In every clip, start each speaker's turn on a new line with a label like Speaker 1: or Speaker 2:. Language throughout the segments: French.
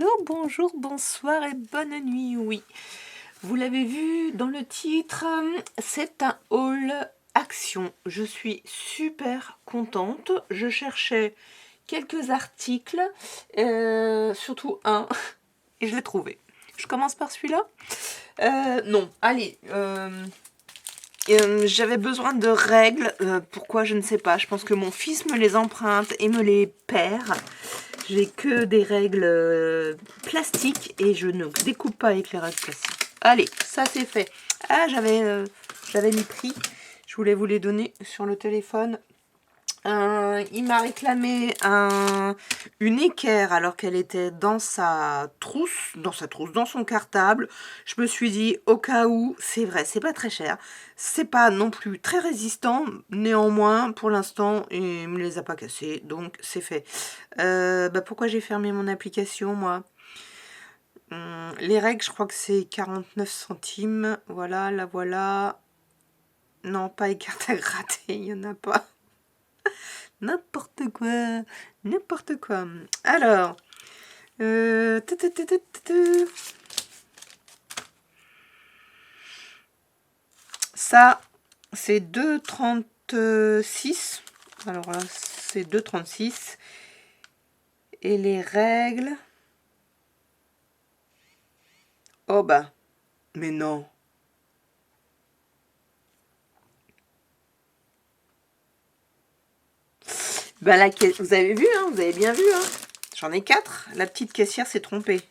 Speaker 1: Bonjour, bonjour, bonsoir et bonne nuit, oui. Vous l'avez vu dans le titre, c'est un haul action. Je suis super contente. Je cherchais quelques articles, surtout un, et je l'ai trouvé. Je commence par celui-là. Non, allez. J'avais besoin de règles. Pourquoi, je ne sais pas. Je pense que mon fils me les emprunte et me les perd. J'ai que des règles plastiques et je ne découpe pas avec les règles plastiques. Allez, ça c'est fait. Ah, j'avais mis prix. Je voulais vous les donner sur le téléphone. Il m'a réclamé une équerre alors qu'elle était dans sa trousse, dans son cartable. Je me suis dit, au cas où, c'est vrai, c'est pas très cher. C'est pas non plus très résistant. Néanmoins, pour l'instant, il me les a pas cassés, donc c'est fait. Pourquoi j'ai fermé mon application, moi? Les règles, je crois que c'est 49 centimes. Voilà, la voilà. Non, pas écart à gratter, il n'y en a pas. N'importe quoi, n'importe quoi. Alors, ça, c'est 2,36. Alors là, c'est 2,36. Et les règles... Oh bah, mais non. Bah la caisse, vous avez vu, hein, vous avez bien vu, hein. J'en ai 4. La petite caissière s'est trompée.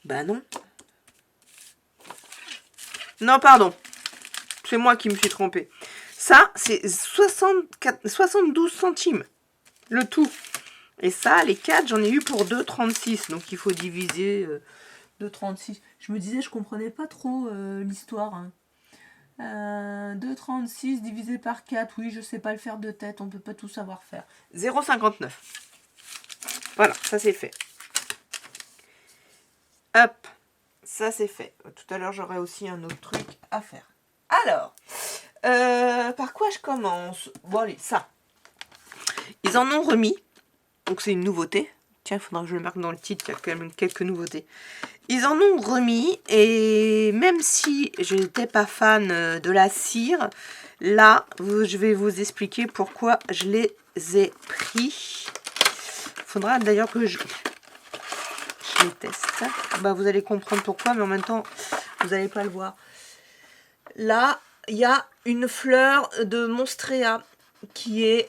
Speaker 1: Bah non. Non, pardon. C'est moi qui me suis trompée. Ça, c'est 72 centimes. Le tout. Et ça, les 4, j'en ai eu pour 2,36. Donc, il faut diviser 2,36. Je me disais, je comprenais pas trop l'histoire. Hein. 2,36 divisé par 4. Oui, je sais pas le faire de tête. On peut pas tout savoir faire. 0,59. Voilà, ça c'est fait. Hop. Ça c'est fait. Tout à l'heure, j'aurai aussi un autre truc à faire. Alors, par quoi je commence? Bon, allez, ça. Ils en ont remis. Donc, c'est une nouveauté. Tiens, il faudra que je le marque dans le titre. Il y a quand même quelques nouveautés. Ils en ont remis. Et même si je n'étais pas fan de la cire, là, je vais vous expliquer pourquoi je les ai pris. Il faudra d'ailleurs que je les teste. Bah, vous allez comprendre pourquoi, mais en même temps, vous n'allez pas le voir. Là, il y a une fleur de Monstrea qui est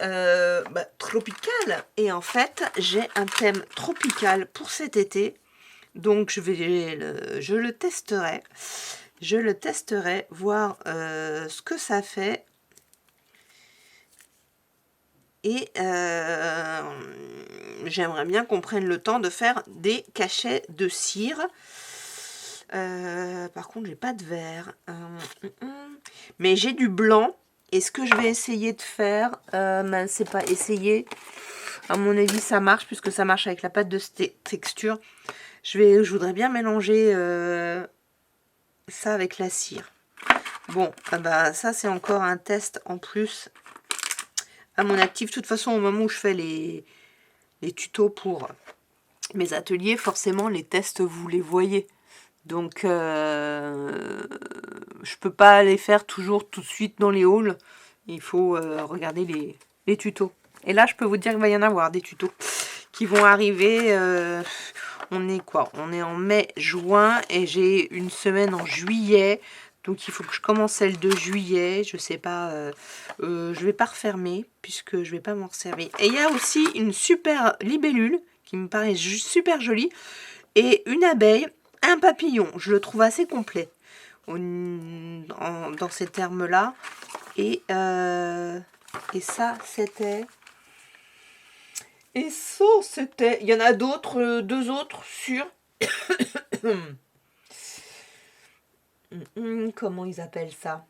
Speaker 1: tropicale. Et en fait, j'ai un thème tropical pour cet été. Donc, je le testerai. Je le testerai, voir ce que ça fait. Et j'aimerais bien qu'on prenne le temps de faire des cachets de cire. Par contre, j'ai pas de vert. Mais j'ai du blanc. Et ce que je vais essayer de faire, c'est pas essayer. À mon avis, ça marche, puisque ça marche avec la pâte de texture. Je voudrais bien mélanger ça avec la cire. Bon, ça, c'est encore un test en plus à mon actif. De toute façon, au moment où je fais les tutos pour mes ateliers, forcément, les tests, vous les voyez. Donc, je peux pas les faire toujours tout de suite dans les hauls. Il faut regarder les tutos. Et là, je peux vous dire qu'il va y en avoir des tutos qui vont arriver. On est quoi? On est en mai, juin et j'ai une semaine en juillet. Donc, il faut que je commence celle de juillet. Je sais pas. Je vais pas refermer puisque je vais pas m'en servir. Et il y a aussi une super libellule qui me paraît super jolie et une abeille. Un papillon, je le trouve assez complet dans ces termes-là. Et ça, c'était... Et ça, c'était... Il y en a d'autres, 2 autres sur... Comment ils appellent ça?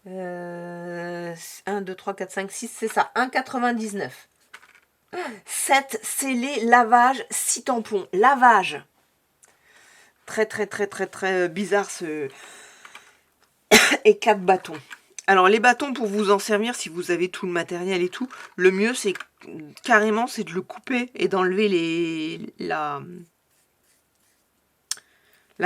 Speaker 1: Euh, 1, 2, 3, 4, 5, 6, c'est ça, 1,99. 7 scellés, lavage, 6 tampons. Lavage. Très, très, très, très, très bizarre ce et 4 bâtons. Alors les bâtons, pour vous en servir, si vous avez tout le matériel et tout, le mieux c'est carrément c'est de le couper et d'enlever la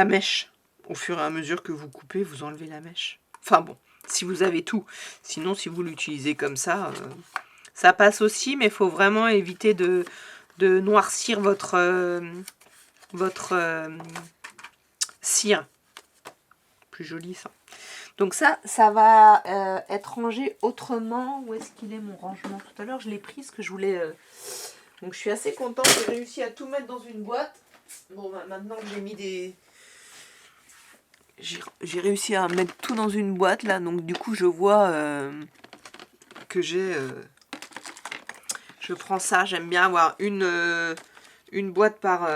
Speaker 1: mèche. Au fur et à mesure que vous coupez, vous enlevez la mèche. Enfin bon, si vous avez tout. Sinon, si vous l'utilisez comme ça, ça passe aussi, mais il faut vraiment éviter de noircir votre cire. Plus joli ça. Donc ça va être rangé autrement. Où est-ce qu'il est mon rangement? Tout à l'heure, je l'ai pris, ce que je voulais... Donc je suis assez contente, j'ai réussi à tout mettre dans une boîte. Bon, bah, maintenant que j'ai mis des... J'ai réussi à mettre tout dans une boîte, là. Donc du coup, je vois que j'ai... je prends ça, j'aime bien avoir une boîte par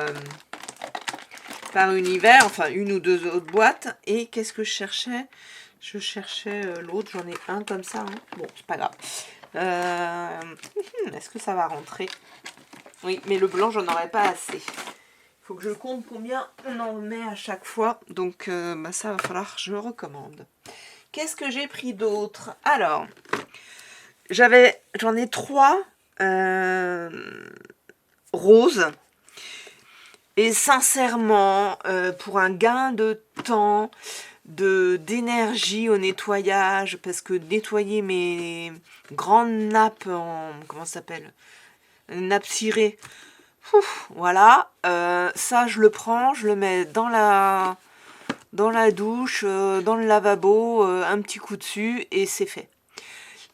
Speaker 1: univers, enfin une ou deux autres boîtes. Et qu'est-ce que je cherchais? Je cherchais l'autre, j'en ai un comme ça. Hein. Bon, c'est pas grave. Est-ce que ça va rentrer? Oui, mais le blanc, j'en aurais pas assez. Il faut que je compte combien on en met à chaque fois. Donc, bah, ça va falloir que je recommande. Qu'est-ce que j'ai pris d'autre? Alors, j'en ai 3 roses. Et sincèrement, pour un gain de temps, d'énergie au nettoyage, parce que nettoyer mes grandes nappes en... comment ça s'appelle? Nappe cirée. Voilà, ça je le prends, je le mets dans la douche, dans le lavabo, un petit coup dessus et c'est fait.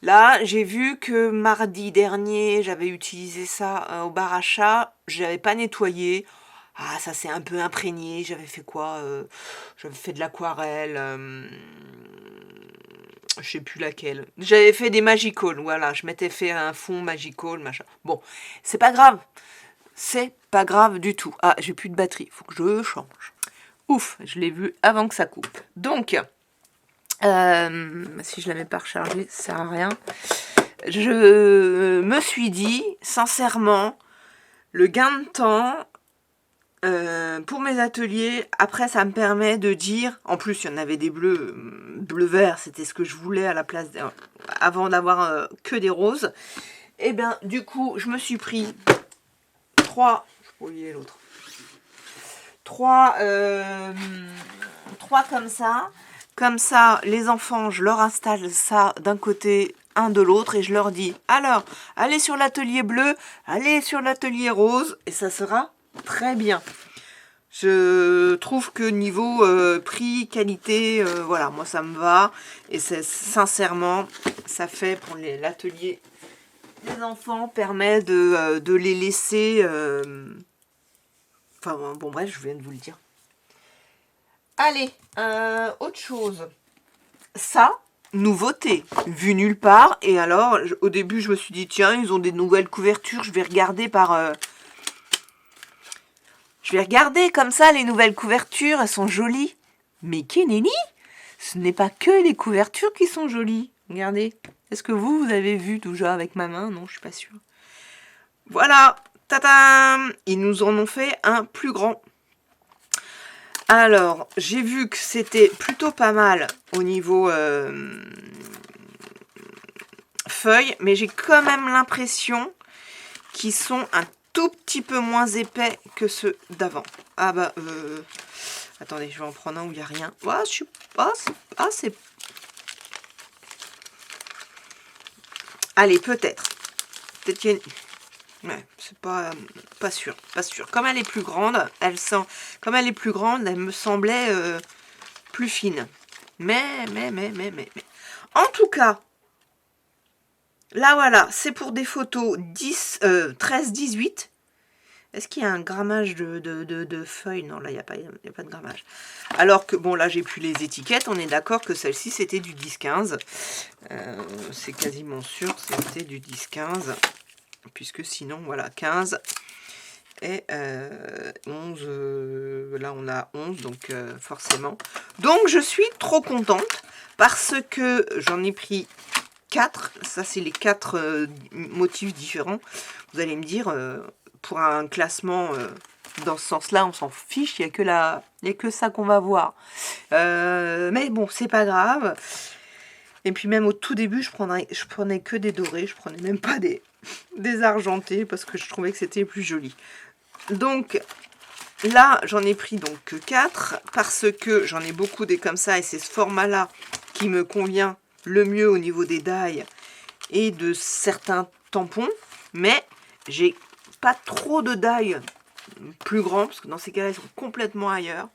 Speaker 1: Là, j'ai vu que mardi dernier, j'avais utilisé ça au bar à chat, je n'avais pas nettoyé. Ah, ça s'est un peu imprégné. J'avais fait quoi? J'avais fait de l'aquarelle. Je sais plus laquelle. J'avais fait des Magical. Voilà, je m'étais fait un fond Magical, machin. Bon, c'est pas grave. C'est pas grave du tout. Ah, j'ai plus de batterie. Faut que je change. Ouf, je l'ai vu avant que ça coupe. Donc, si je la mets pas rechargée, ça sert à rien. Je me suis dit, sincèrement, le gain de temps... pour mes ateliers, après ça me permet de dire, en plus il y en avait des bleus, bleu-vert, c'était ce que je voulais à la place, avant d'avoir que des roses, et bien du coup je me suis pris 3, je peux oublier l'autre, 3 comme ça les enfants je leur installe ça d'un côté, un de l'autre et je leur dis, alors allez sur l'atelier bleu, allez sur l'atelier rose et ça sera très bien. Je trouve que niveau prix, qualité, voilà, moi ça me va. Et c'est sincèrement, ça fait pour l'atelier des enfants, permet de les laisser... Enfin bon bref, je viens de vous le dire. Allez, autre chose. Ça, nouveauté, vu nulle part. Et alors, au début je me suis dit, tiens, ils ont des nouvelles couvertures, je vais regarder par... Je vais regarder comme ça les nouvelles couvertures, elles sont jolies. Mais Keneni, ce n'est pas que les couvertures qui sont jolies. Regardez. Est-ce que vous avez vu déjà avec ma main? Non, je suis pas sûre. Voilà. Tadam! Ils nous en ont fait un plus grand. Alors, j'ai vu que c'était plutôt pas mal au niveau feuilles, mais j'ai quand même l'impression qu'ils sont un tout petit peu moins épais que ceux d'avant. Ah bah, attendez, je vais en prendre un où il n'y a rien. Ah, je suis... Ah, c'est... Allez, peut-être. Peut-être qu'il y a une... Ouais, c'est pas sûr. Pas sûr. Comme elle est plus grande, comme elle est plus grande, elle me semblait plus fine. Mais... En tout cas, là, voilà, c'est pour des photos 13-18. Est-ce qu'il y a un grammage de feuilles? Non, là, il n'y a pas de grammage. Alors que, bon, là, j'ai plus les étiquettes. On est d'accord que celle-ci, c'était du 10-15. C'est quasiment sûr, c'était du 10-15. Puisque sinon, voilà, 15 et 11. Là, on a 11, donc forcément. Donc, je suis trop contente parce que j'en ai pris 4. Ça, c'est les 4 motifs différents. Vous allez me dire... pour un classement dans ce sens-là, on s'en fiche, il n'y a que ça qu'on va voir. Mais bon, c'est pas grave. Et puis même au tout début, je prenais que des dorés, je prenais même pas des argentés parce que je trouvais que c'était plus joli. Donc là, j'en ai pris donc que 4 parce que j'en ai beaucoup des comme ça et c'est ce format-là qui me convient le mieux au niveau des die et de certains tampons. Mais j'ai pas trop de die plus grands parce que dans ces cas-là, ils sont complètement ailleurs.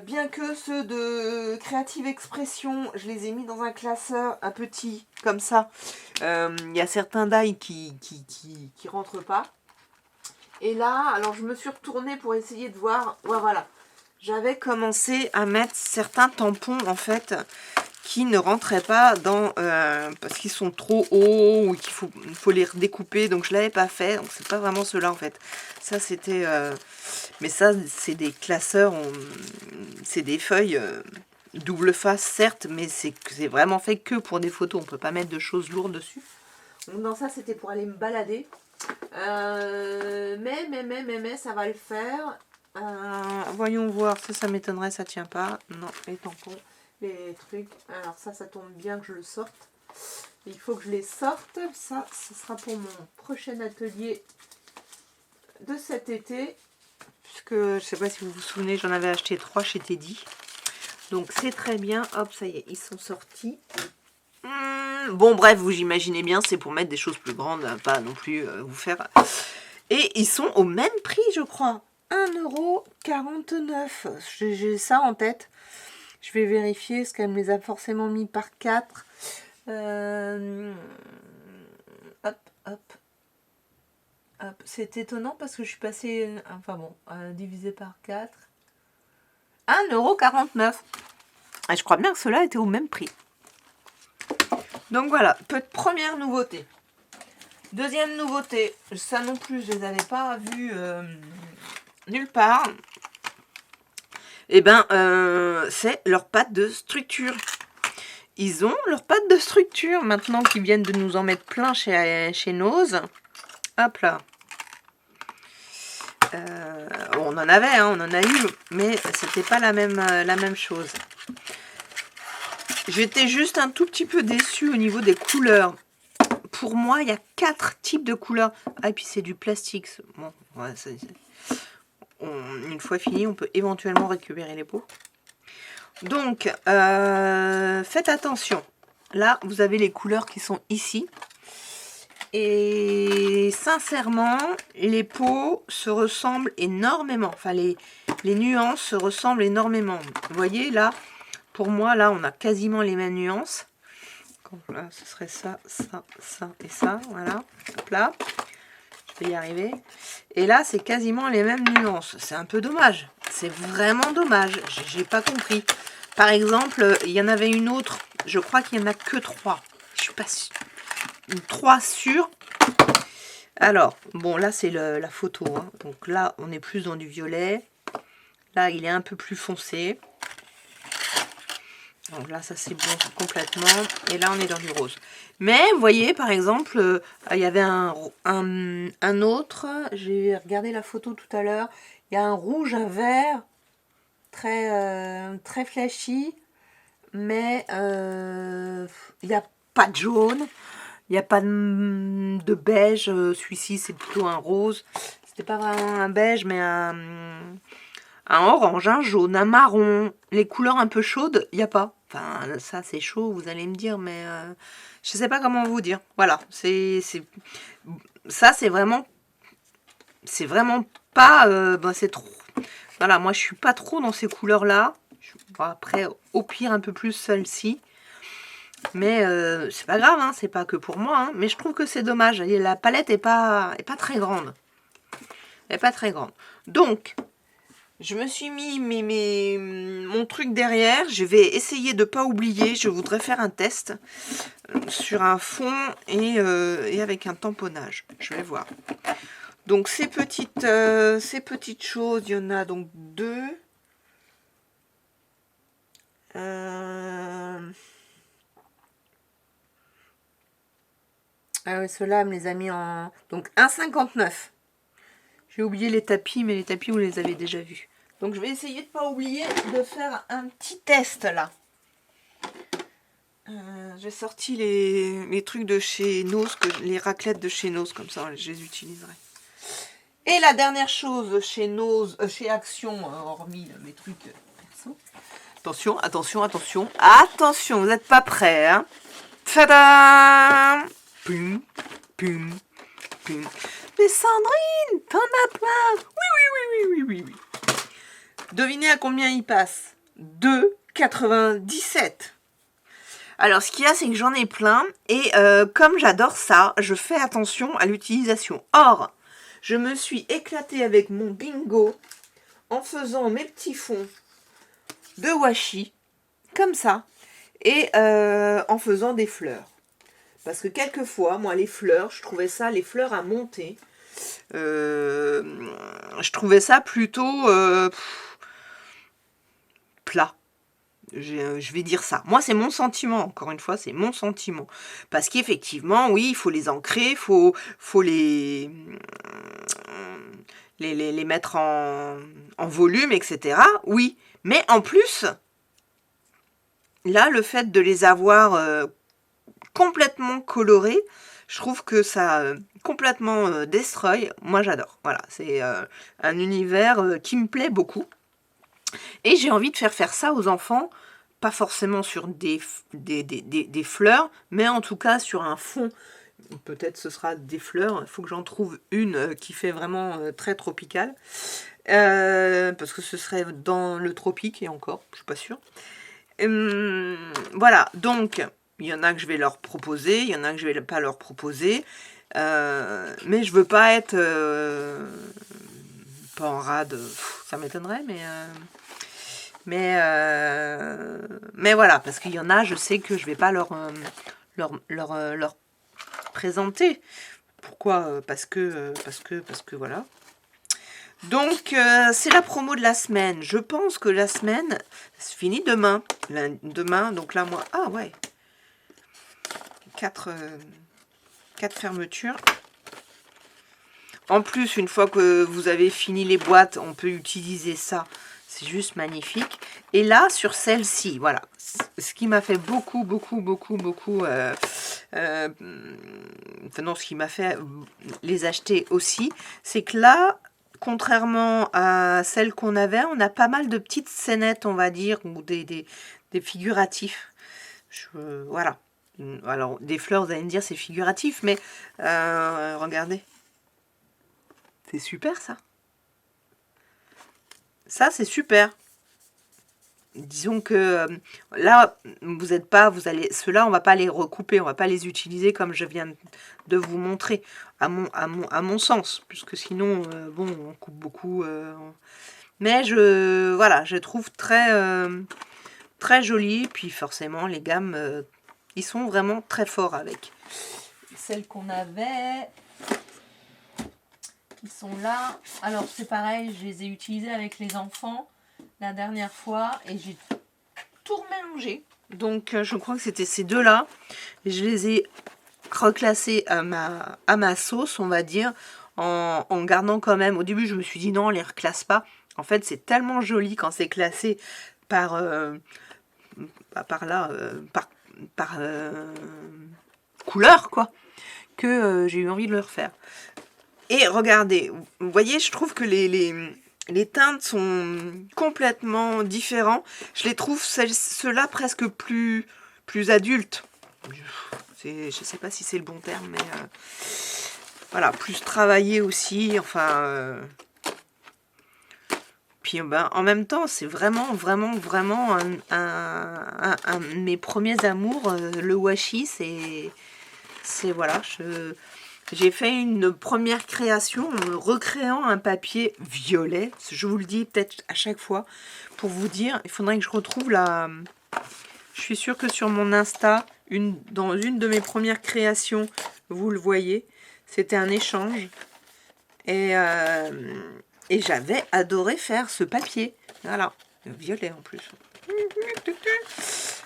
Speaker 1: Bien que ceux de Creative Expression, je les ai mis dans un classeur, un petit, comme ça. Il y a certains die qui rentrent pas. Et là, alors je me suis retournée pour essayer de voir. Ouais, voilà. J'avais commencé à mettre certains tampons, en fait, qui ne rentraient pas dans... parce qu'ils sont trop hauts ou qu'il faut les redécouper. Donc je l'avais pas fait. Donc c'est pas vraiment ceux-là, en fait. Ça, c'était... mais ça, c'est des classeurs, c'est des feuilles double face, certes, mais c'est vraiment fait que pour des photos. On peut pas mettre de choses lourdes dessus. Donc dans ça, c'était pour aller me balader. Mais, ça va le faire. Voyons voir, ça m'étonnerait, ça tient pas. Non, les tampons, les trucs. Alors ça tombe bien que je le sorte. Il faut que je les sorte. Ça, ce sera pour mon prochain atelier de cet été. Puisque, je sais pas si vous vous souvenez, j'en avais acheté 3 chez Teddy. Donc c'est très bien. Hop, ça y est, ils sont sortis. Bon, bref, vous imaginez bien, c'est pour mettre des choses plus grandes, pas non plus vous faire... Et ils sont au même prix, je crois. 1,49 €. J'ai ça en tête. Je vais vérifier, parce qu'elle me les a forcément mis par 4. Hop, hop. Hop. C'est étonnant parce que je suis passée... Enfin bon, divisé par 4. 1,49 €. Et je crois bien que ceux-là étaient au même prix. Donc voilà, première nouveauté. Deuxième nouveauté, ça non plus, je les avais pas vus nulle part. Et ben, c'est leur pâte de structure. Ils ont leur pâte de structure maintenant qu'ils viennent de nous en mettre plein chez Nose. Hop là. On en avait, hein, on en a eu, mais c'était pas la même chose. J'étais juste un tout petit peu déçue au niveau des couleurs. Pour moi, il y a 4 types de couleurs. Ah, et puis c'est du plastique. Bon, ouais, une fois fini, on peut éventuellement récupérer les pots. Donc, faites attention. Là, vous avez les couleurs qui sont ici. Et sincèrement, les pots se ressemblent énormément. Enfin, les nuances se ressemblent énormément. Vous voyez, là, pour moi, là, on a quasiment les mêmes nuances. Là, ce serait ça, ça, ça et ça. Voilà. Hop là. Je vais y arriver. Et là, c'est quasiment les mêmes nuances. C'est un peu dommage. C'est vraiment dommage. J'ai pas compris. Par exemple, il y en avait une autre. Je crois qu'il n'y en a que 3. Je suis pas sûre. 3 sûrs. Alors, bon, là, c'est la photo. Hein. Donc là, on est plus dans du violet. Là, il est un peu plus foncé. Donc là, ça c'est bon complètement. Et là, on est dans du rose. Mais, vous voyez, par exemple, il y avait un autre. J'ai regardé la photo tout à l'heure. Il y a un rouge, un vert, très flashy. Mais il n'y a pas de jaune. Il n'y a pas de beige. Celui-ci, c'est plutôt un rose. C'était pas vraiment un beige, mais un orange, un jaune, un marron. Les couleurs un peu chaudes, il n'y a pas. Enfin, ça, c'est chaud, vous allez me dire, mais je sais pas comment vous dire. Voilà, ça, c'est vraiment pas... c'est trop... Voilà, moi, je suis pas trop dans ces couleurs-là. Bon, après, au pire, un peu plus celle-ci. Mais c'est pas grave, hein, c'est pas que pour moi. Hein, mais je trouve que c'est dommage. Et la palette est pas très grande. Elle est pas très grande. Donc... Je me suis mis mon truc derrière. Je vais essayer de ne pas oublier. Je voudrais faire un test sur un fond et avec un tamponnage. Je vais voir. Donc ces petites choses, il y en a donc 2. Ah oui, ceux-là, elle me les a mis en... Donc 1,59. J'ai oublié les tapis, mais les tapis, vous les avez déjà vus. Donc je vais essayer de ne pas oublier de faire un petit test là. J'ai sorti les trucs de chez Nose, les raclettes de chez Nose, comme ça je les utiliserai. Et la dernière chose chez Nose, chez Action, hormis mes trucs perso. Attention, attention, attention, attention, vous n'êtes pas prêts, hein. Tadam! Pum, pum, pum. Mais Sandrine, t'en as plein! Oui. Devinez à combien il passe? 2,97. Alors, ce qu'il y a, c'est que j'en ai plein. Et comme j'adore ça, je fais attention à l'utilisation. Or, je me suis éclatée avec mon bingo en faisant mes petits fonds de washi, comme ça. Et en faisant des fleurs. Parce que quelquefois, moi, les fleurs, je trouvais ça, les fleurs à monter, je trouvais ça plutôt plat. Je vais dire ça. Moi, c'est mon sentiment. Encore une fois, c'est mon sentiment. Parce qu'effectivement, oui, il faut les ancrer, il faut les mettre en volume, etc. Oui. Mais en plus, là, le fait de les avoir complètement colorés, je trouve que ça complètement destroy. Moi, j'adore. Voilà, c'est un univers qui me plaît beaucoup. Et j'ai envie de faire ça aux enfants, pas forcément sur des fleurs, mais en tout cas sur un fond. Peut-être ce sera des fleurs, il faut que j'en trouve une qui fait vraiment très tropicale. Parce que ce serait dans le tropique, et encore, je suis pas sûre. Voilà, donc, il y en a que je vais leur proposer, il y en a que je vais pas leur proposer. Mais je veux pas être pas en rade, ça m'étonnerait, mais voilà, parce qu'il y en a, je sais que je vais pas leur présenter. Pourquoi? Parce que voilà. Donc, c'est la promo de la semaine. Je pense que la semaine, c'est fini demain. Demain, donc là, moi... Ah ouais. 4 fermetures. En plus, une fois que vous avez fini les boîtes, on peut utiliser ça. C'est juste magnifique. Et là, sur celle-ci, voilà. Ce qui m'a fait beaucoup... non, ce qui m'a fait les acheter aussi, c'est que là... Contrairement à celle qu'on avait, on a pas mal de petites scénettes, on va dire, ou des figuratifs. Voilà. Alors, des fleurs, vous allez me dire, c'est figuratif, mais regardez. C'est super, ça. Ça, c'est super. Disons que là, vous n'êtes pas, ceux-là, on va pas les recouper, on va pas les utiliser comme je viens de vous montrer, à mon sens, puisque sinon, bon, on coupe beaucoup. Mais voilà, je trouve très joli, puis forcément, les gammes, ils sont vraiment très forts avec. Celles qu'on avait, qui sont là. Alors, c'est pareil, je les ai utilisées avec les enfants la dernière fois et j'ai tout remélangé. Donc je crois que c'était ces deux-là. Je les ai reclassés à ma sauce, on va dire, en gardant quand même. Au début, je me suis dit non, on les reclasse pas. En fait, c'est tellement joli quand c'est classé par couleur, quoi, que j'ai eu envie de le refaire. Et regardez, vous voyez, je trouve que les teintes sont complètement différents. Je les trouve, ceux-là, presque plus adultes. Je ne sais pas si c'est le bon terme, mais voilà, plus travaillé aussi. Enfin, puis en même temps, c'est vraiment un de mes premiers amours. Le washi, c'est voilà, j'ai fait une première création en recréant un papier violet. Je vous le dis peut-être à chaque fois pour vous dire. Il faudrait que je retrouve la... Je suis sûre que sur mon Insta, dans une de mes premières créations, vous le voyez. C'était un échange. Et j'avais adoré faire ce papier. Voilà. Violet en plus.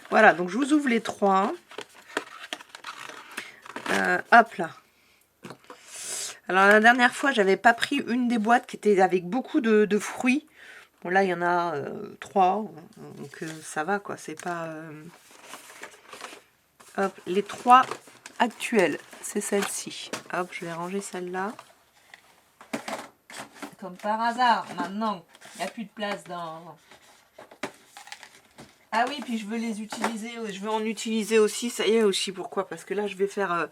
Speaker 1: Voilà, donc je vous ouvre les trois. Hop là. Alors la dernière fois, j'avais pas pris une des boîtes qui était avec beaucoup de fruits. Bon là, il y en a 3, donc ça va quoi, c'est pas... Hop, les 3 actuelles, c'est celle-ci. Hop, je vais ranger celle-là. Comme par hasard, maintenant, il n'y a plus de place dans... Ah oui, puis je veux les utiliser, je veux en utiliser aussi, ça y est aussi, pourquoi? Parce que là, je vais faire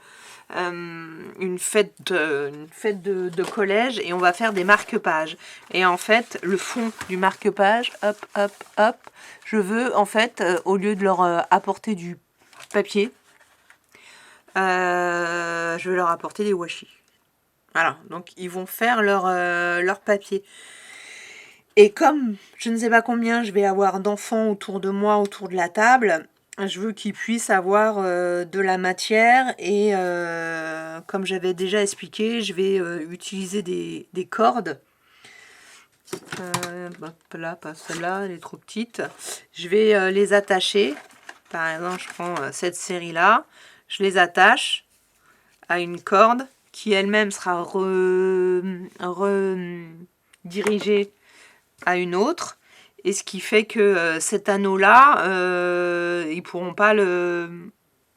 Speaker 1: une fête de collège et on va faire des marque-pages. Et en fait, le fond du marque-page, hop, hop, hop, je veux en fait, au lieu de leur apporter du papier, je vais leur apporter des washi. Voilà, donc ils vont faire leur papier. Et comme je ne sais pas combien je vais avoir d'enfants autour de moi, autour de la table, je veux qu'ils puissent avoir de la matière et comme j'avais déjà expliqué, je vais utiliser des cordes. Là, pas celle-là, elle est trop petite. Je vais les attacher. Par exemple, je prends cette série-là, je les attache à une corde qui elle-même sera redirigée à une autre. Et ce qui fait que cet anneau-là, ils pourront pas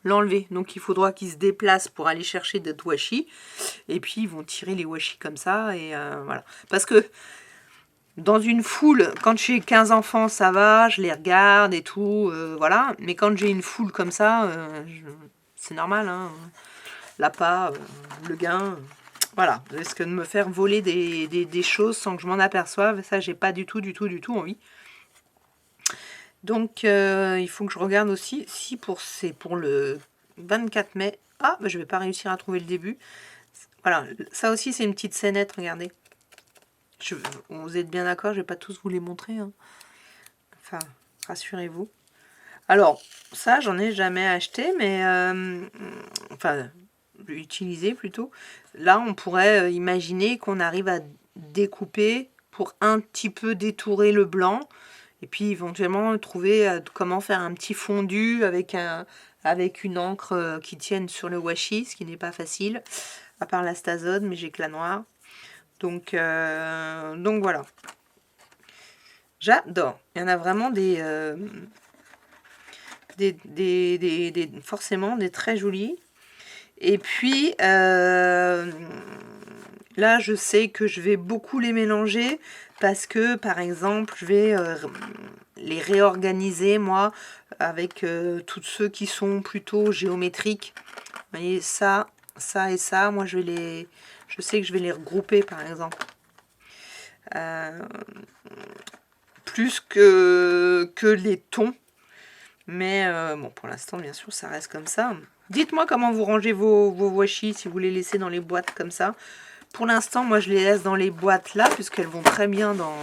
Speaker 1: l'enlever. Donc il faudra qu'ils se déplacent pour aller chercher d'autres washi. Et puis ils vont tirer les washi comme ça. Et voilà. Parce que dans une foule, quand j'ai 15 enfants, ça va, je les regarde et tout. Voilà. Mais quand j'ai une foule comme ça, c'est normal. Hein. L'appât, le gain... Voilà, risque de me faire voler des choses sans que je m'en aperçoive. Ça, j'ai pas du tout envie. Donc, il faut que je regarde aussi si c'est pour le 24 mai. Ah, bah, je vais pas réussir à trouver le début. Voilà, ça aussi, c'est une petite scénette, regardez. Vous êtes bien d'accord, je vais pas tous vous les montrer. Hein. Enfin, rassurez-vous. Alors, ça, j'en ai jamais acheté, mais... enfin... utiliser plutôt. Là, on pourrait imaginer qu'on arrive à découper pour un petit peu détourer le blanc et puis éventuellement trouver comment faire un petit fondu avec une encre qui tienne sur le washi, ce qui n'est pas facile, à part la Stazode, mais j'ai que la noire. Donc voilà. J'adore. Il y en a vraiment forcément des très jolis. Et puis, là, je sais que je vais beaucoup les mélanger parce que, par exemple, je vais les réorganiser, moi, avec tous ceux qui sont plutôt géométriques. Vous voyez, ça et ça, moi, je sais que je vais les regrouper, par exemple. Plus que les tons. Mais bon, pour l'instant, bien sûr, ça reste comme ça. Dites-moi comment vous rangez vos washi, si vous les laissez dans les boîtes comme ça. Pour l'instant, moi, je les laisse dans les boîtes là, puisqu'elles vont très bien dans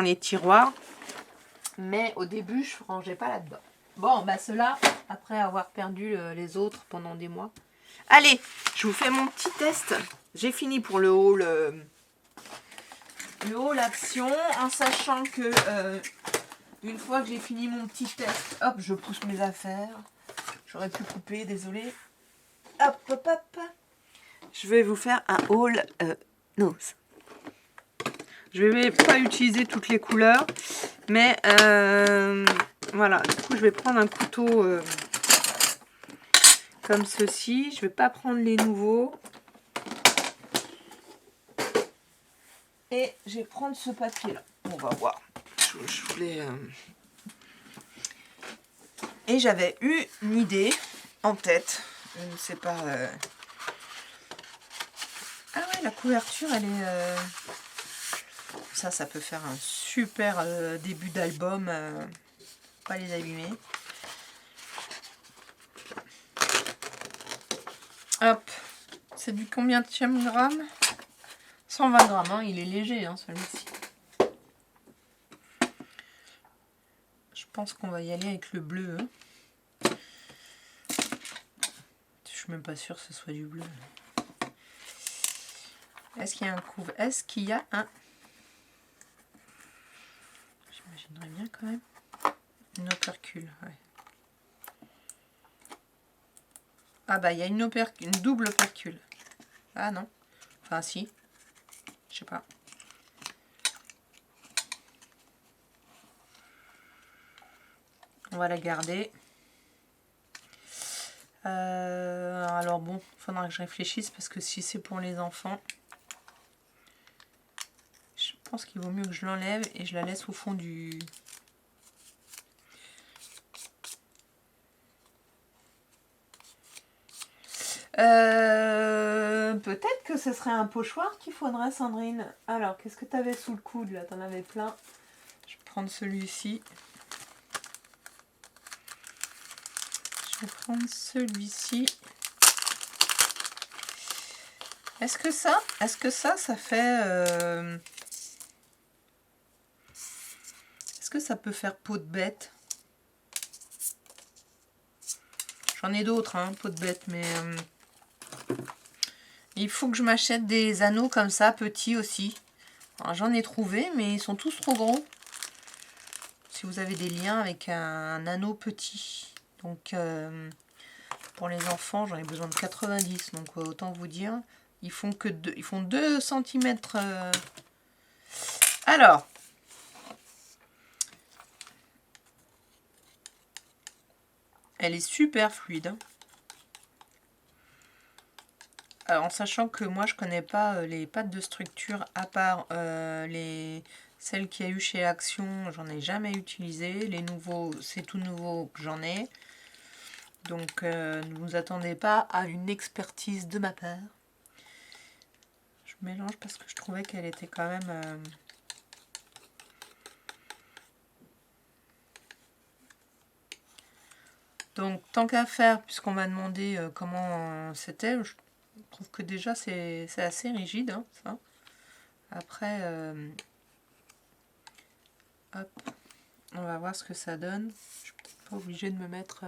Speaker 1: les tiroirs. Mais au début, je ne rangeais pas là-dedans. Bon, bah ceux-là, après avoir perdu les autres pendant des mois. Allez, je vous fais mon petit test. J'ai fini pour le haul action, en sachant que... une fois que j'ai fini mon petit test, hop, je pousse mes affaires. J'aurais pu couper, désolé. Hop, hop, hop. Je vais vous faire un haul nose. Je vais pas utiliser toutes les couleurs, mais voilà. Du coup, je vais prendre un couteau comme ceci. Je vais pas prendre les nouveaux. Et je vais prendre ce papier-là. On va voir. Je voulais... Et j'avais eu une idée en tête. Je ne sais pas... Ah ouais, la couverture, elle est... Ça peut faire un super début d'album. Pas les abîmer. Hop. C'est du combien de grammes? 120 grammes, hein, il est léger, hein, celui-ci. Je pense qu'on va y aller avec le bleu. Hein. Je suis même pas sûre que ce soit du bleu. Est-ce qu'il y a un couve? Est-ce qu'il y a un... J'imaginerais bien quand même. Une opercule, ouais. Ah bah, il y a une double opercule. Ah non. Enfin, si. Je sais pas. On va la garder. Alors bon, il faudra que je réfléchisse parce que si c'est pour les enfants, je pense qu'il vaut mieux que je l'enlève et je la laisse au fond du... Peut-être que ce serait un pochoir qu'il faudrait, Sandrine. Alors, qu'est-ce que tu avais sous le coude là? T'en avais plein. Je vais prendre celui-ci. Je vais prendre celui-ci. Est-ce que ça fait... Est-ce que ça peut faire peau de bête? J'en ai d'autres, hein, peau de bête, mais... il faut que je m'achète des anneaux comme ça, petits aussi. J'en ai trouvé, mais ils sont tous trop gros. Si vous avez des liens avec un anneau petit. Donc, pour les enfants, j'en ai besoin de 90. Donc, autant vous dire, ils font 2 cm. Alors, elle est super fluide. En sachant que moi, je connais pas les pâtes de structure, à part celles qu'il y a eu chez Action, j'en ai jamais utilisé. Les nouveaux, c'est tout nouveau que j'en ai. Donc, ne vous attendez pas à une expertise de ma part. Je mélange parce que je trouvais qu'elle était quand même... Donc, tant qu'à faire, puisqu'on m'a demandé comment c'était, je trouve que déjà c'est assez rigide, hein, ça. Après, hop, on va voir ce que ça donne. Je suis peut-être pas obligée de me mettre...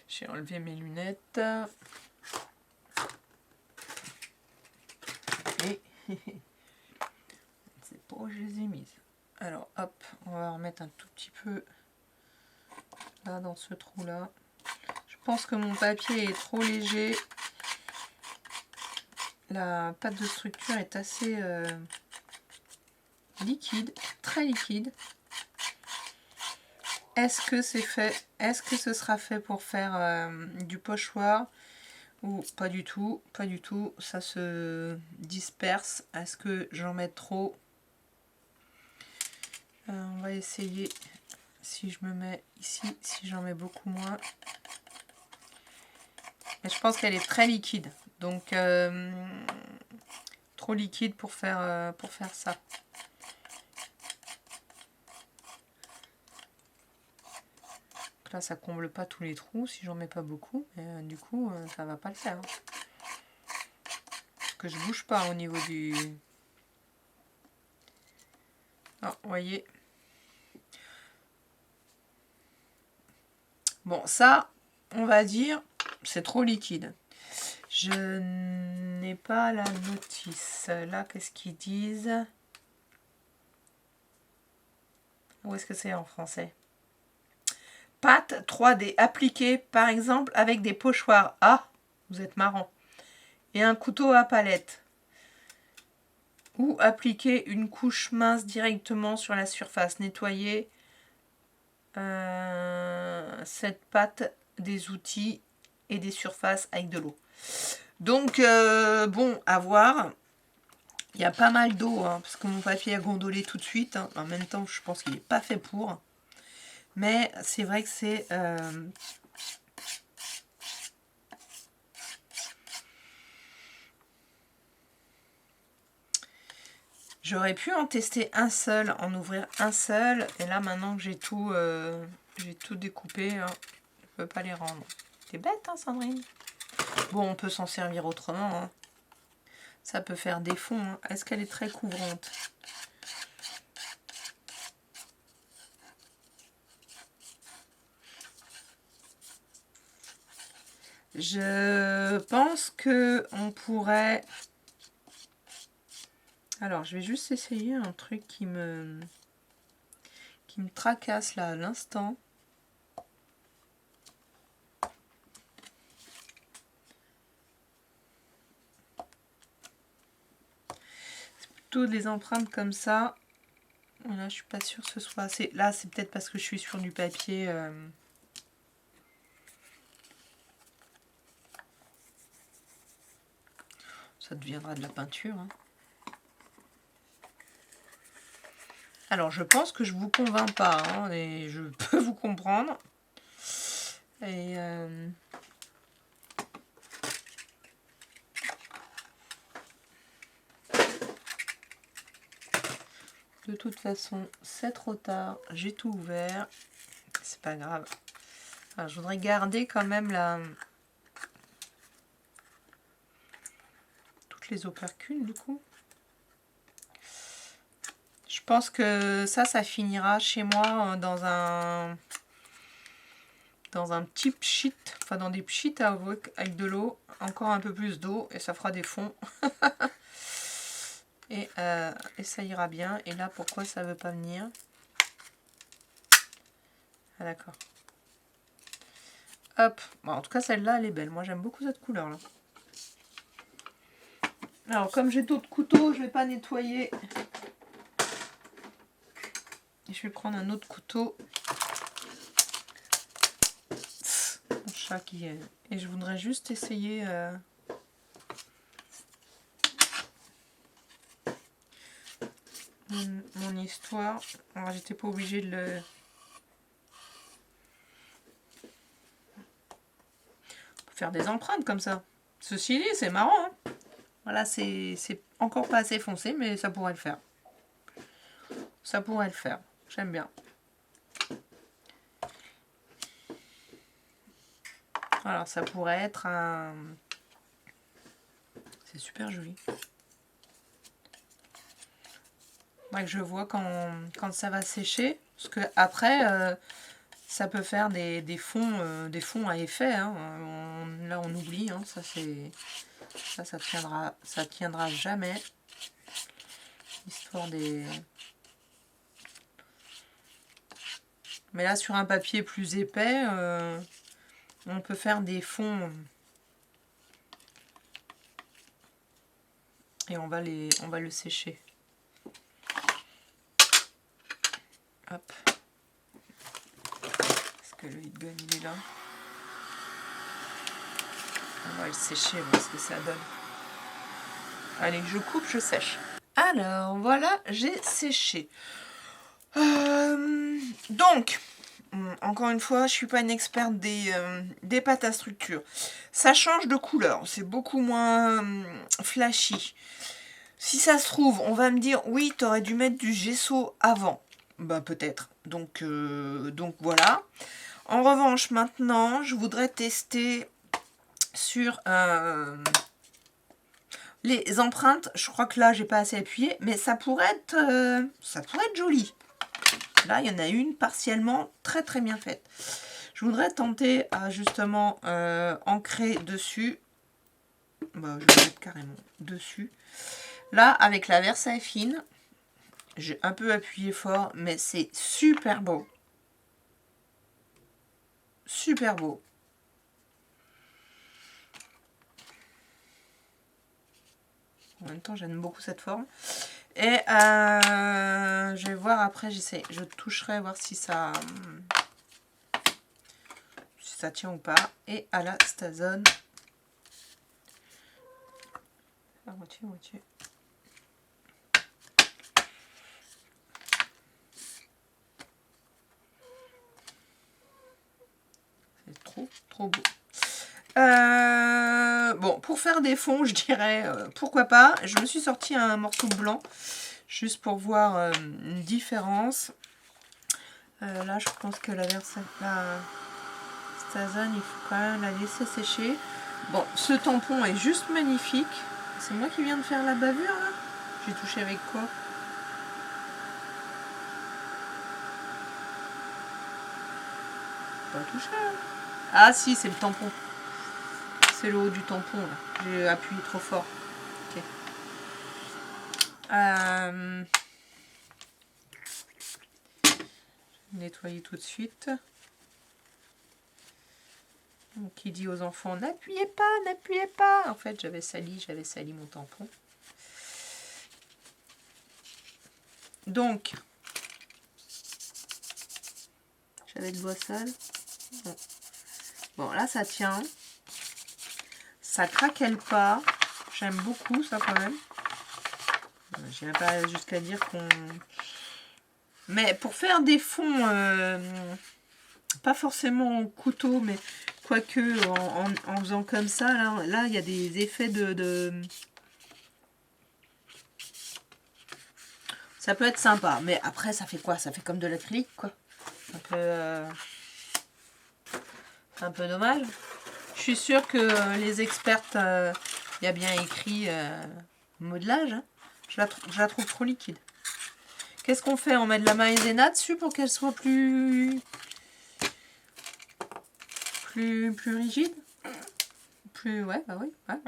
Speaker 1: J'ai enlevé mes lunettes. Et c'est pas où je les ai mises. Alors hop, on va remettre un tout petit peu là dans ce trou là. Je pense que mon papier est trop léger. La pâte de structure est assez liquide, très liquide. Est-ce que c'est fait? Est-ce que ce sera fait pour faire du pochoir? Ou pas du tout, pas du tout. Ça se disperse. Est-ce que j'en mets trop? On va essayer. Si je me mets ici, si j'en mets beaucoup moins. Mais je pense qu'elle est très liquide. Donc, trop liquide pour faire ça. Là, ça comble pas tous les trous si j'en mets pas beaucoup. Mais du coup, ça va pas le faire. Parce que je bouge pas au niveau du... Non, vous voyez. Bon, ça, on va dire, c'est trop liquide. Je n'ai pas la notice. Là, qu'est-ce qu'ils disent? Où est-ce que c'est en français? Pâte 3D appliquée, par exemple, avec des pochoirs. Ah, vous êtes marrant. Et un couteau à palette. Ou appliquer une couche mince directement sur la surface. Nettoyer cette pâte des outils et des surfaces avec de l'eau. Donc, bon, à voir. Il y a pas mal d'eau, hein, parce que mon papier a gondolé tout de suite. Hein. En même temps, je pense qu'il n'est pas fait pour. Mais c'est vrai que c'est... J'aurais pu en tester un seul, en ouvrir un seul. Et là, maintenant que j'ai tout découpé, hein, je ne peux pas les rendre. T'es bête, hein, Sandrine? Bon, on peut s'en servir autrement. Hein. Ça peut faire des fonds. Hein. Est-ce qu'elle est très couvrante? Je pense que on pourrait... Alors, je vais juste essayer un truc qui me tracasse là à l'instant. C'est plutôt des empreintes comme ça. Là, je suis pas sûre que ce soit assez. Là, c'est peut-être parce que je suis sur du papier. Ça deviendra de la peinture. Hein. Alors, je pense que je vous convainc pas, hein, et je peux vous comprendre. Et de toute façon, c'est trop tard. J'ai tout ouvert. C'est pas grave. Alors, je voudrais garder quand même toutes les opercules du coup. Je pense que ça finira chez moi dans un petit pchit, enfin dans des pchits avec de l'eau, encore un peu plus d'eau et ça fera des fonds. et ça ira bien. Et là, pourquoi ça veut pas venir? Ah d'accord. Hop. Bon, en tout cas, celle-là, elle est belle. Moi, j'aime beaucoup cette couleur-là. Alors, comme j'ai d'autres couteaux, je vais pas nettoyer. Je vais prendre un autre couteau. Mon chat qui est... Et je voudrais juste essayer... mon histoire. Alors, j'étais pas obligée de le... faire des empreintes comme ça. Ceci dit, c'est marrant. Hein, voilà, c'est encore pas assez foncé, mais ça pourrait le faire. Ça pourrait le faire. J'aime bien. Alors, ça pourrait être un... C'est super joli. Moi, que je vois quand ça va sécher. Parce que après, ça peut faire des fonds à effet. Hein. Là, on oublie. Hein. Ça tiendra jamais. Histoire des... Mais là, sur un papier plus épais, on peut faire des fonds. Et on va le sécher. Hop. Est-ce que le heat gun, il est là? On va le sécher, voir ce que ça donne. Allez, je coupe, je sèche. Alors, voilà, j'ai séché. Donc, encore une fois, je suis pas une experte des pâtes à structure. Ça change de couleur, c'est beaucoup moins flashy. Si ça se trouve, on va me dire, oui, tu aurais dû mettre du gesso avant. Bah peut-être. Donc voilà. En revanche, maintenant, je voudrais tester sur les empreintes. Je crois que là, j'ai pas assez appuyé, mais ça pourrait être joli. Là, il y en a une partiellement très très bien faite. Je voudrais tenter à justement ancrer dessus. Bah, je vais mettre carrément dessus. Là, avec la Versafine, j'ai un peu appuyé fort, mais c'est super beau. Super beau. En même temps, j'aime beaucoup cette forme. Et je vais voir après, je toucherai, voir si ça tient ou pas. Et à la Stazone. À moitié. C'est trop beau. Bon, pour faire des fonds, je dirais pourquoi pas. Je me suis sorti un morceau blanc juste pour voir une différence. Là, je pense que la Stazone, il faut quand même la laisser sécher. Bon, ce tampon est juste magnifique. C'est moi qui viens de faire la bavure là. J'ai touché avec quoi? Pas touché. Hein. Ah si, c'est le tampon. c'est le haut du tampon, là. J'ai appuyé trop fort. Ok. Nettoyer tout de suite. Donc, qui dit aux enfants, n'appuyez pas, n'appuyez pas. En fait, j'avais sali mon tampon. Donc, j'avais le doigt sale. Bon, là, ça tient. Ça craquelle pas. J'aime beaucoup ça quand même. Je n'irai pas jusqu'à dire qu'on... Mais pour faire des fonds, pas forcément au couteau, mais quoique en faisant comme ça, là, il y a des effets de... Ça peut être sympa, mais après, ça fait quoi? Ça fait comme de l'acrylique, quoi. C'est un peu dommage. Je suis sûre que les expertes, il y a bien écrit modelage. Hein. Je la trouve trop liquide. Qu'est-ce qu'on fait? On met de la maïzena dessus pour qu'elle soit plus rigide? Ouais, bah oui. Ouais.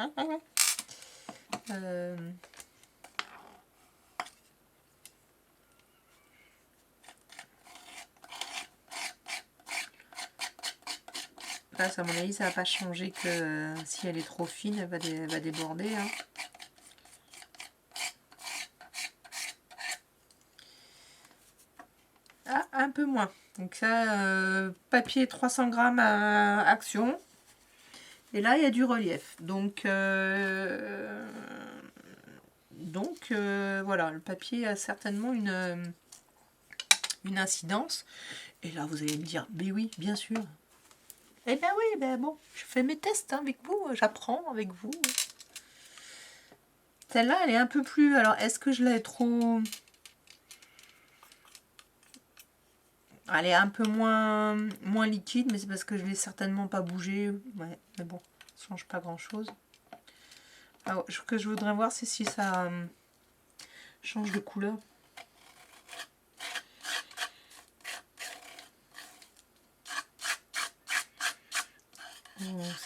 Speaker 1: Là, à mon avis, ça va pas changer que si elle est trop fine, elle va déborder. Hein. Ah, un peu moins. Donc ça, papier 300 grammes à action. Et là, il y a du relief. Donc voilà, le papier a certainement une incidence. Et là, vous allez me dire, mais oui, bien sûr. Eh bien oui, ben bon, je fais mes tests avec vous, j'apprends avec vous. Celle-là, elle est un peu plus... Alors, est-ce que je l'ai trop... Elle est un peu moins liquide, mais c'est parce que je ne l'ai certainement pas bougé. Ouais, mais bon, ça ne change pas grand-chose. Alors, ce que je voudrais voir, c'est si ça change de couleur.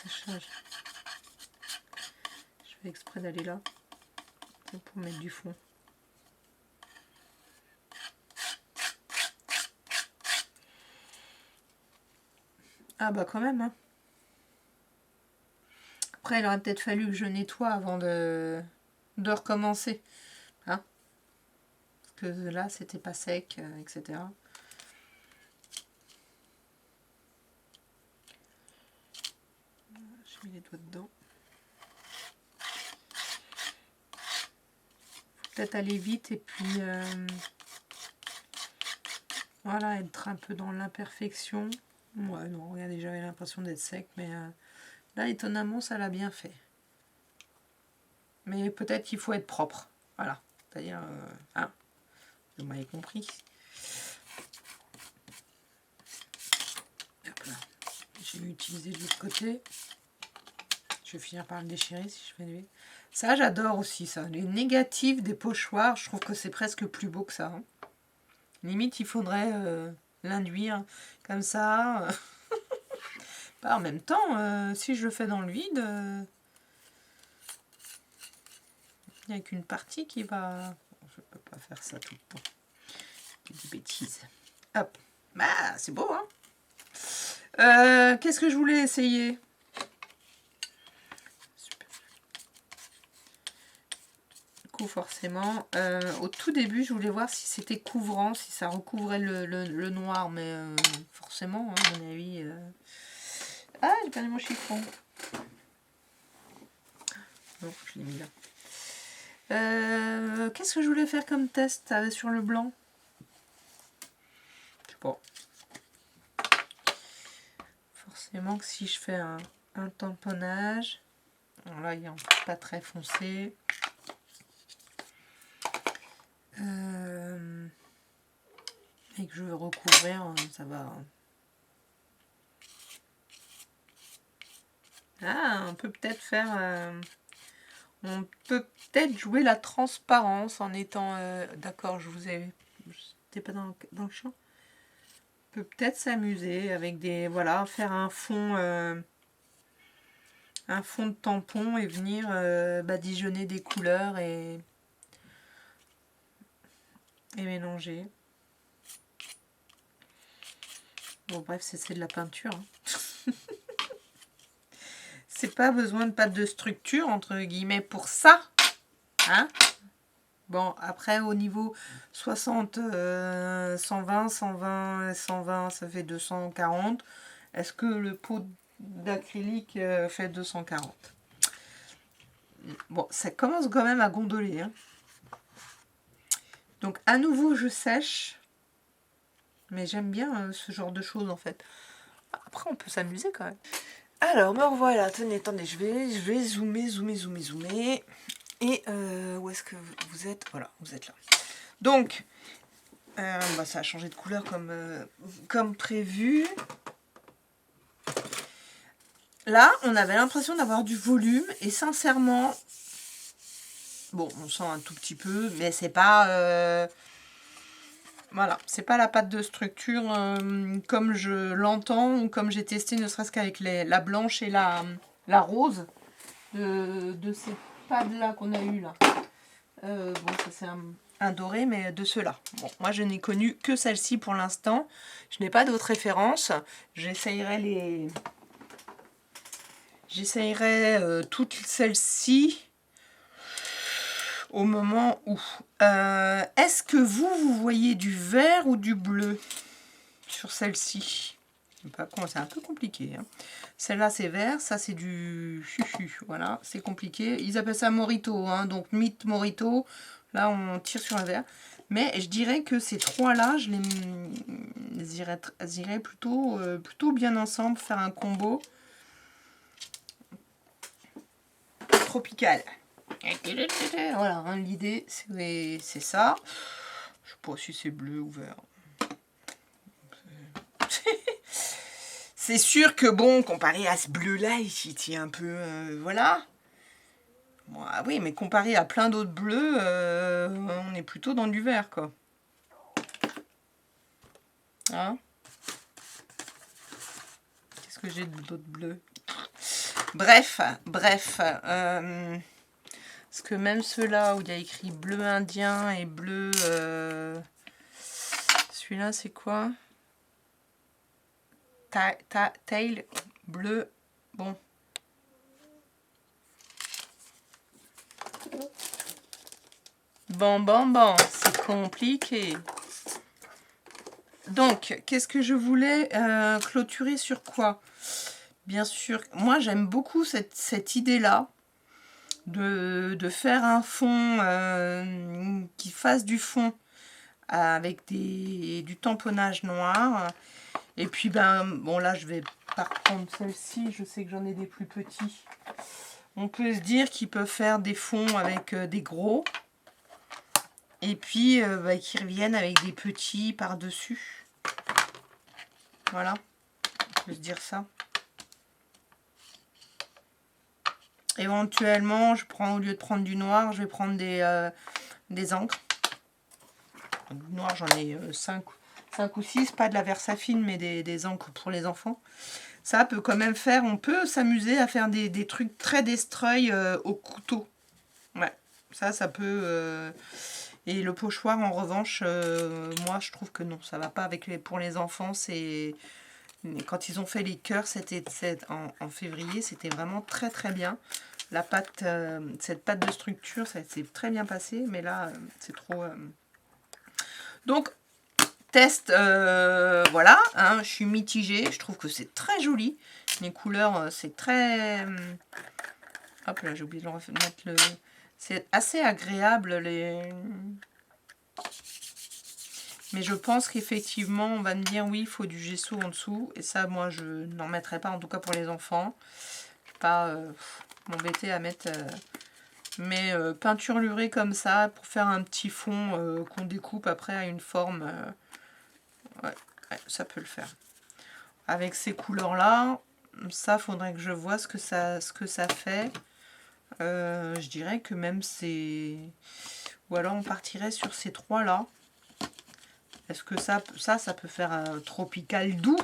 Speaker 1: Séchage. Je fais exprès d'aller là pour mettre du fond. Ah bah quand même. Hein. Après, il aurait peut-être fallu que je nettoie avant de recommencer. Hein, parce que là, c'était pas sec, etc. J'ai mis les doigts dedans. Peut-être aller vite et puis voilà, être un peu dans l'imperfection. Ouais, non, regardez, j'avais l'impression d'être sec, mais là, étonnamment, ça l'a bien fait. Mais peut-être qu'il faut être propre. Voilà, c'est-à-dire, hein, vous m'avez compris. Hop là. J'ai utilisé de l'autre côté. Je vais finir par le déchirer si je fais des... Ça, j'adore aussi, ça. Les négatifs des pochoirs, je trouve que c'est presque plus beau que ça. Hein. Limite, il faudrait l'induire comme ça. Bah, en même temps, si je le fais dans le vide, il n'y a qu'une partie qui va... Je peux pas faire ça tout le temps. Des bêtises. Hop. Bah, c'est beau, hein. Qu'est-ce que je voulais essayer? Super. Du coup, forcément, au tout début, je voulais voir si c'était couvrant, si ça recouvrait le noir, mais forcément, hein, à mon avis... Ah, j'ai perdu mon chiffon. Non, je l'ai mis là. Qu'est-ce que je voulais faire comme test sur le blanc? Je sais pas. Forcément que si je fais un tamponnage, alors là il est pas très foncé. Et que je veux recouvrir, ça va. Ah, on peut peut-être faire... on peut peut-être jouer la transparence en étant... D'accord, j'étais pas dans le champ. On peut peut-être s'amuser avec des... Voilà, faire un fond un fond de tampon et venir badigeonner des couleurs et mélanger. Bon bref, c'est de la peinture. Hein. C'est pas besoin de pâte de structure, entre guillemets, pour ça. Hein? Bon, après, au niveau 60, 120, 120, 120, ça fait 240. Est-ce que le pot d'acrylique fait 240? Bon, ça commence quand même à gondoler. Hein. Donc, à nouveau, je sèche. Mais j'aime bien ce genre de choses, en fait. Après, on peut s'amuser quand même. Alors, me revoilà. Attendez, je vais zoomer. Et où est-ce que vous êtes? Voilà, vous êtes là. Donc, ça a changé de couleur comme prévu. Là, on avait l'impression d'avoir du volume. Et sincèrement, bon, on sent un tout petit peu, mais c'est pas... voilà, c'est pas la pâte de structure comme je l'entends ou comme j'ai testé, ne serait-ce qu'avec la blanche et la rose de ces pâtes-là qu'on a eu là. Bon, ça c'est un doré, mais de ceux-là. Bon, moi je n'ai connu que celle-ci pour l'instant. Je n'ai pas d'autres références. J'essayerai toutes celles-ci au moment où. Est-ce que vous voyez du vert ou du bleu sur celle-ci? C'est un peu compliqué. Hein. Celle-là c'est vert, ça c'est du chuchu. Voilà, c'est compliqué. Ils appellent ça Morito, hein, donc mythe Morito. Là on tire sur un vert. Mais je dirais que ces trois-là, je les irais plutôt bien ensemble, faire un combo tropical. Voilà, hein, l'idée c'est ça. Je sais pas si c'est bleu ou vert. C'est sûr que bon, comparé à ce bleu-là, il tient un peu... voilà. Bon, ah oui, mais comparé à plein d'autres bleus, on est plutôt dans du vert, quoi. Hein? Qu'est-ce que j'ai d'autres bleus? Bref. Parce que même ceux-là où il y a écrit bleu indien et bleu... celui-là, c'est quoi? Tail bleu. Bon. Bon, c'est compliqué. Donc, qu'est-ce que je voulais clôturer sur quoi? Bien sûr, moi j'aime beaucoup cette idée-là de faire un fond qui fasse du fond avec du tamponnage noir. Et puis, bon là je vais pas reprendre celle-ci, je sais que j'en ai des plus petits. On peut se dire qu'ils peuvent faire des fonds avec des gros. Et puis, qu'ils reviennent avec des petits par-dessus. Voilà. On peut se dire ça. Éventuellement, au lieu de prendre du noir, je vais prendre des encres. Du noir, j'en ai 5 ou 6. Pas de la Versafine, mais des encres pour les enfants. Ça peut quand même faire... On peut s'amuser à faire des trucs très destroy au couteau. Ouais. Ça peut... Et le pochoir, en revanche, moi, je trouve que non, ça va pas pour les enfants. Quand ils ont fait les cœurs en février, c'était vraiment très très bien. La pâte, cette pâte de structure, ça s'est très bien passé, mais là, c'est trop... Donc, test, voilà, hein, je suis mitigée. Je trouve que c'est très joli. Les couleurs, c'est très... hop là, j'ai oublié de mettre le... C'est assez agréable, mais je pense qu'effectivement, on va me dire, oui, il faut du gesso en dessous. Et ça, moi, je n'en mettrai pas, en tout cas pour les enfants. Je ne vais pas m'embêter à mettre... mais peinture lurée comme ça, pour faire un petit fond qu'on découpe après à une forme... ouais, ça peut le faire. Avec ces couleurs-là, ça, faudrait que je vois ce que ça fait. Je dirais que même c'est... Ou alors on partirait sur ces trois-là. Est-ce que ça peut faire un tropical doux?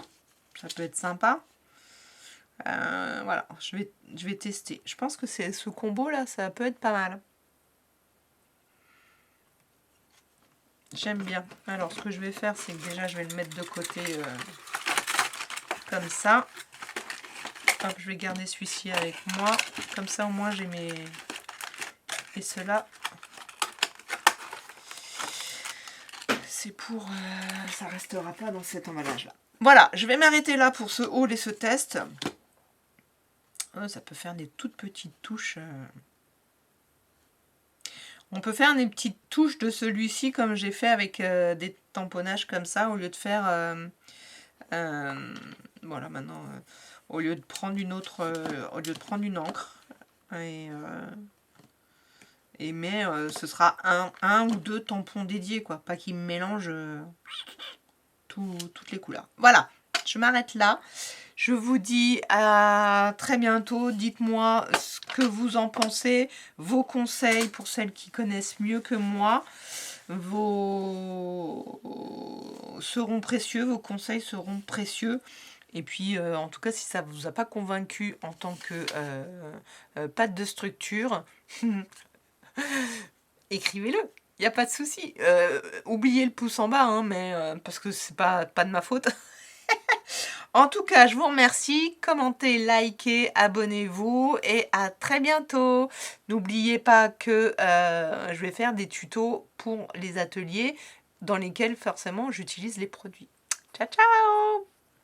Speaker 1: Ça peut être sympa. Voilà, je vais tester. Je pense que c'est ce combo là, ça peut être pas mal. J'aime bien. Alors ce que je vais faire, c'est que déjà je vais le mettre de côté comme ça. Hop, je vais garder celui-ci avec moi. Comme ça au moins j'ai mes... Et cela, c'est pour... ça restera pas dans cet emballage là. Voilà, je vais m'arrêter là pour ce haul et ce test. Ça peut faire des toutes petites touches. On peut faire des petites touches de celui-ci comme j'ai fait avec des tamponnages comme ça, au lieu de faire... voilà, maintenant, au lieu de prendre une autre... au lieu de prendre une encre. Mais ce sera un ou deux tampons dédiés, quoi. Pas qu'ils me mélangent toutes les couleurs. Voilà, je m'arrête là. Je vous dis à très bientôt. Dites-moi ce que vous en pensez, vos conseils pour celles qui connaissent mieux que moi. Seront précieux, vos conseils seront précieux. Et puis, en tout cas, si ça ne vous a pas convaincu en tant que pâte de structure, écrivez-le. Il n'y a pas de souci. Oubliez le pouce en bas, hein, mais parce que c'est pas de ma faute. En tout cas, je vous remercie. Commentez, likez, abonnez-vous et à très bientôt. N'oubliez pas que je vais faire des tutos pour les ateliers dans lesquels forcément j'utilise les produits. Ciao, ciao!